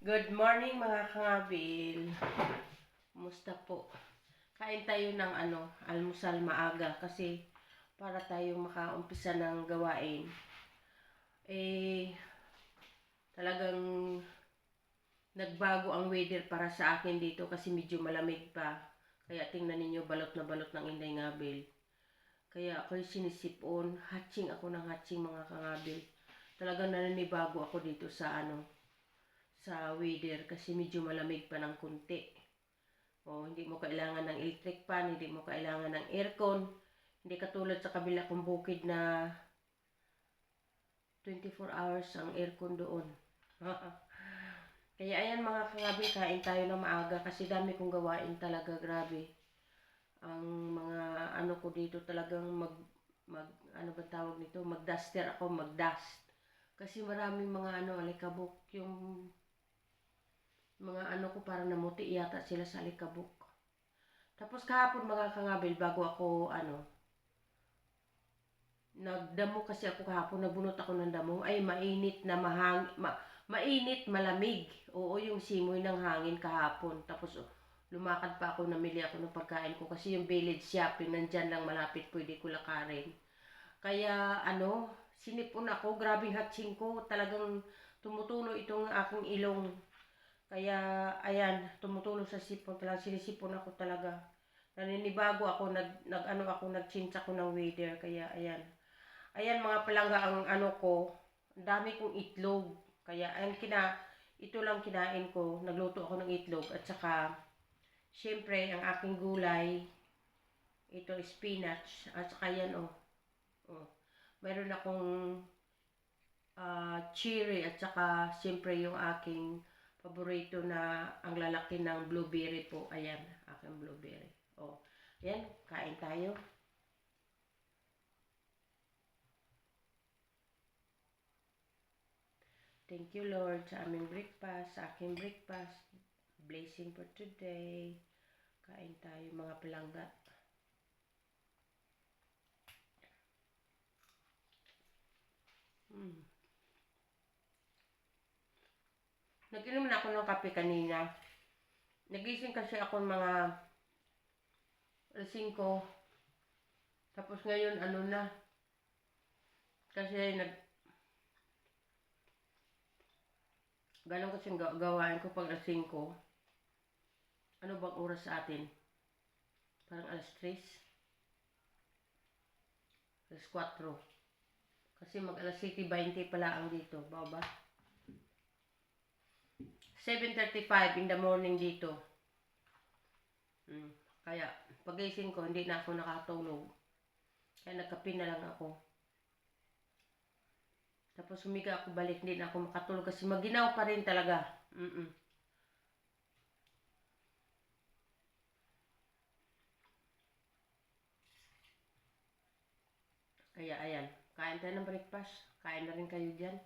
Good morning mga kangabil. Kumusta po? Kain tayo ng almusal maaga kasi para tayo makaumpisa ng gawain. Talagang nagbago ang weather para sa akin dito kasi medyo malamig pa. Kaya tingnan ninyo balot na balot ng Inday Ngabil. Kaya ako'y sinisipon, hatching ako ng hatching mga kangabil. Talagang naninibago ako dito sa weather kasi medyo malamig pa ng kunti. Hindi mo kailangan ng electric fan, hindi mo kailangan ng aircon. Hindi katulad sa kabila kong bukid na 24 hours ang aircon doon. Kaya ayan mga kangabi, kain tayo na maaga kasi dami kong gawain talaga, grabe. Ang mga ko dito talagang ano ba tawag nito, magduster ako, magdust. Kasi maraming mga alikabok, yung mga ko para namuti yata sila sa alikabok. Tapos kahapon mga kangabil, bago ako nagdamo kasi ako kahapon, nagbunot ako ng damo, ay mainit na mainit, malamig. Oo, yung simoy ng hangin kahapon. Tapos lumakad pa ako, namili ako ng pagkain ko kasi yung village shopping nandyan lang malapit, pwede ko lakarin. Kaya sinipon ako, grabing hatching ko, talagang tumutulo itong aking ilong. Kaya ayan, tumutulo sa sipon, talagang sinisipon ako talaga. Naninibago ako, nag-change ako ng weather, kaya ayan. Ayan mga palangga ang ko, ang dami kong itlog. Kaya ito lang kinain ko, nagluto ako ng itlog at saka syempre ang aking gulay, ito spinach at saka yan oh. Meron akong cherry at saka syempre yung aking paborito na ang lalaki ng blueberry po. Ayan, aking blueberry. Ayan, kain tayo. Thank you Lord sa aming breakfast, sa aking breakfast. Blessing for today. Kain tayo mga palangga. Nag-inom na ako ng kape kanina. Nagising kasi ako mga 5. Tapos ngayon na. Kasi ganun kasi gawain ko pag 5. Ano bang oras sa atin? Parang alas 3. Alas 4. Kasi mag alas 7:20 pala ang dito. Baba. 7:35 in the morning dito. Kaya pagising ko, hindi na ako nakatulog. Kaya nagkape na lang ako. Tapos humiga ako balik, hindi na ako makatulog kasi maginaw pa rin talaga. Kaya ayan, kain tayo ng breakfast. Kain na rin kayo dyan.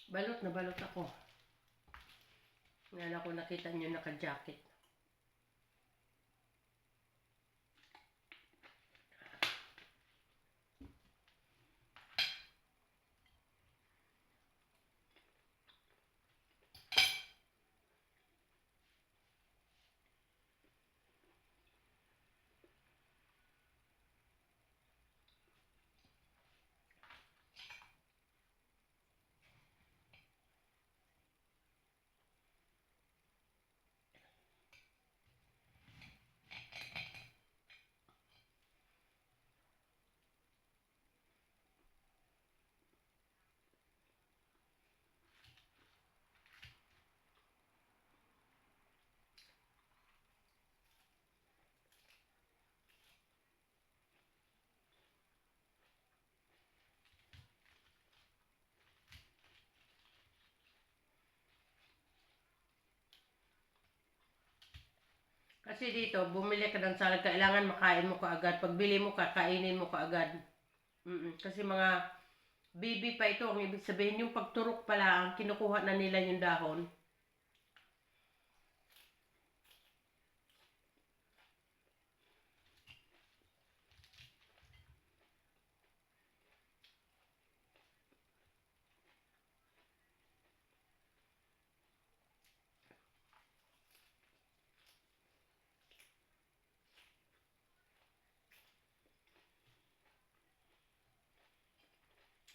Balot na balot ako. Ngayon ako nakita nyo naka-jacket. Kasi dito, bumili ka ng salad, kailangan makain mo kaagad. Pagbili mo, kakainin mo kaagad. Kasi mga baby pa ito, ang ibig sabihin yung pagturok pala, ang kinukuha na nila yung dahon.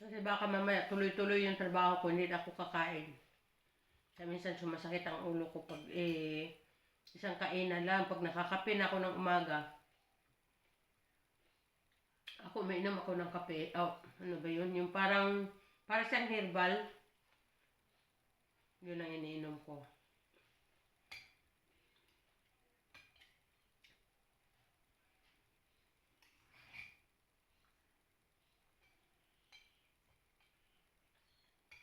Kasi baka mamaya tuloy-tuloy yung trabaho ko, hindi na ako kakain. Kaya minsan sumasakit ang ulo ko pag isang kainan lang. Pag nakakape na ako ng umaga, ako umiinom ako ng kape. Oh, ano ba yun? Yung parang siyang herbal. Yun ang iniinom ko.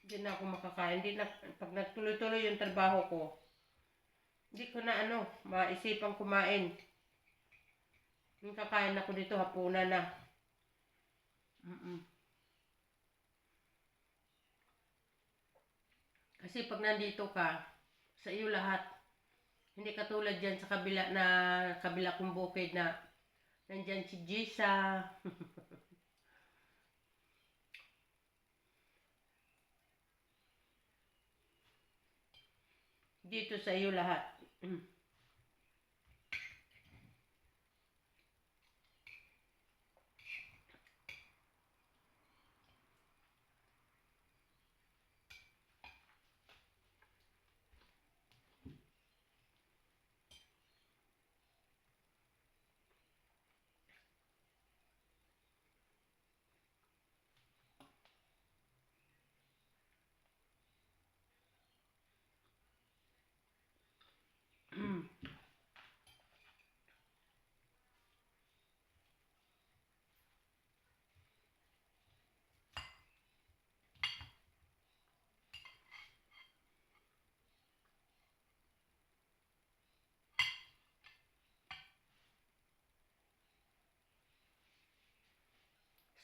Hindi na ako makakain. Hindi na, pag nagtuloy-tuloy yung trabaho ko, hindi ko na maisipang kumain. Yung kakain ako dito, hapunan na. Mm-mm. Kasi pag nandito ka, sa iyo lahat, hindi katulad dyan sa kabila kong bukid na nandyan si Jisa. Dito sa iyo lahat.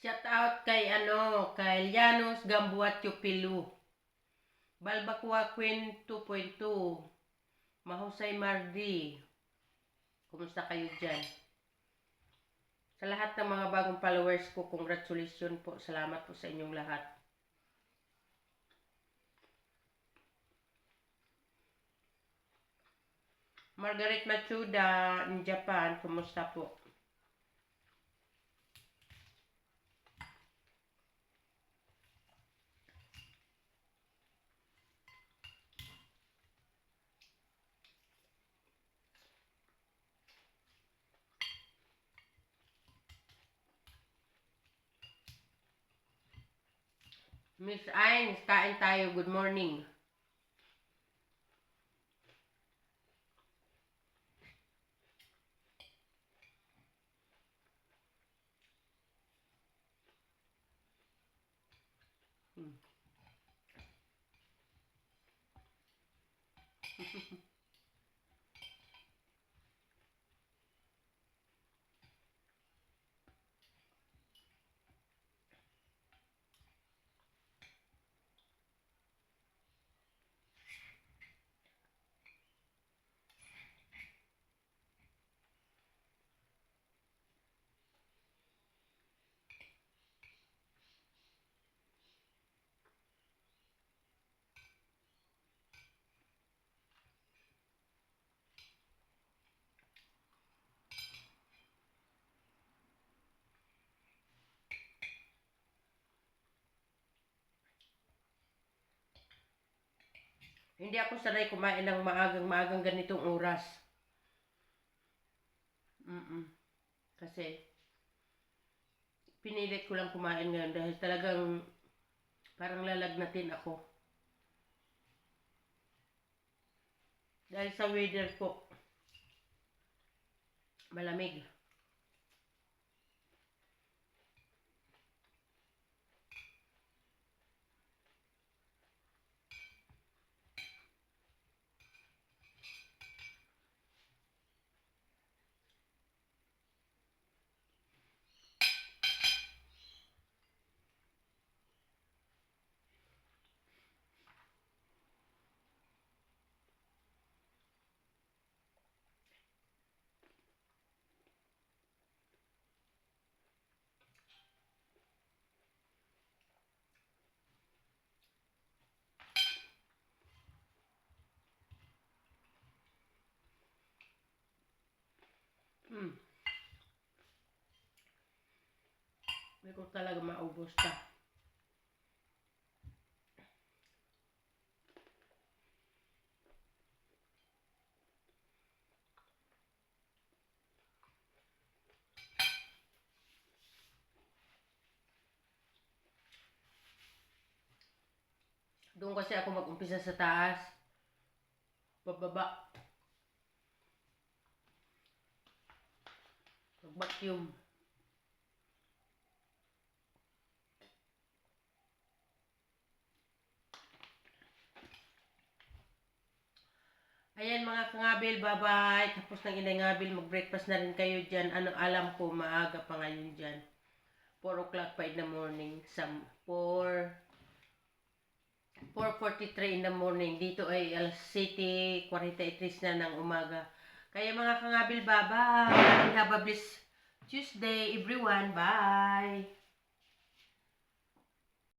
Shout out kay Llanos Gambuatio Pilu. Balbacua Queen 2.2. Mahusay Mardi. Kumusta kayo dyan? Sa lahat ng mga bagong followers ko, congratulations po. Salamat po sa inyong lahat. Margaret Machuda in Japan, kumusta po? Miss Ains, kain tayo. Good morning. Hindi ako sanay kumain ng maagang ganitong oras. Kasi pinilit ko lang kumain ngayon dahil talagang parang lalagnatin ako. Dahil sa weather po, malamig. Hindi ko talaga maubos ta. Doon kasi ako mag-umpisa sa taas. Bababa. Mag-vacuum. Ayan mga kangabil, bye-bye. Tapos ng Inday Ngabil, mag-breakfast na rin kayo dyan. Ano, alam ko, maaga pa ngayon dyan. 4 o'clock pa in the morning. 4:43 in the morning. Dito ay alas 7:43 na ng umaga. Kaya mga kangabil, bye-bye. Have a blessed Tuesday, everyone. Bye.